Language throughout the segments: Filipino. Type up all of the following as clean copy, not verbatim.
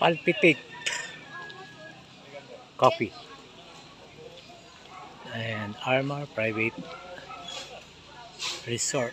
Palpitate Coffee and Armor Private Resort.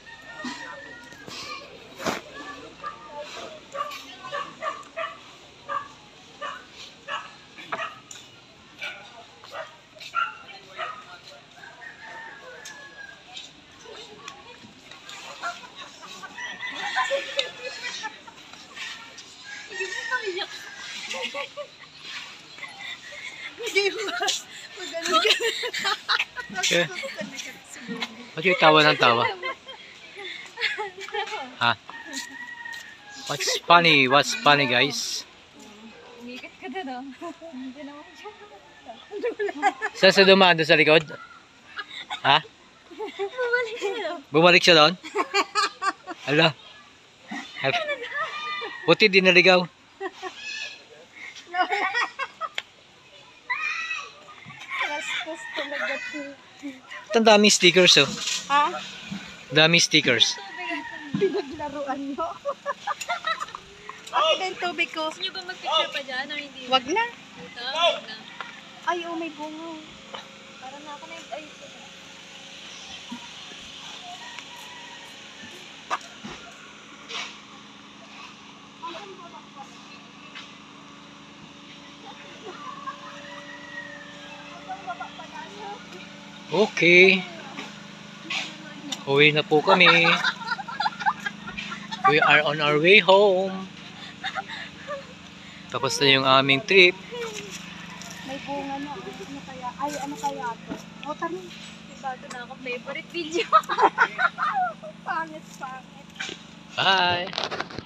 Okay. Ba't yung tawa ng tawa? Ha? What's funny? What's funny, guys? Umikat ka doon. Saan sa dumaan doon sa likod? Ha? Bumalik siya. Bumalik siya doon? Ala. Buti di naligaw. Rastos talaga to. Ang daming stickers, oh. Ha? Daming stickers. Pinaglaruan mo. Okay din tubig ko. Gusto nyo ba mag-picture pa dyan or hindi? Wag na. Ito, wag na. Ay, oh, may bunga. Parang na ako na yung... Ay, ito. Okay. Uwi na po kami. We are on our way home. Tapos na yung aming trip. May bunga na. Ano kaya? Ay, ano kaya ito? O, tari. Bago na akong favorite video. Pangit, pangit. Bye.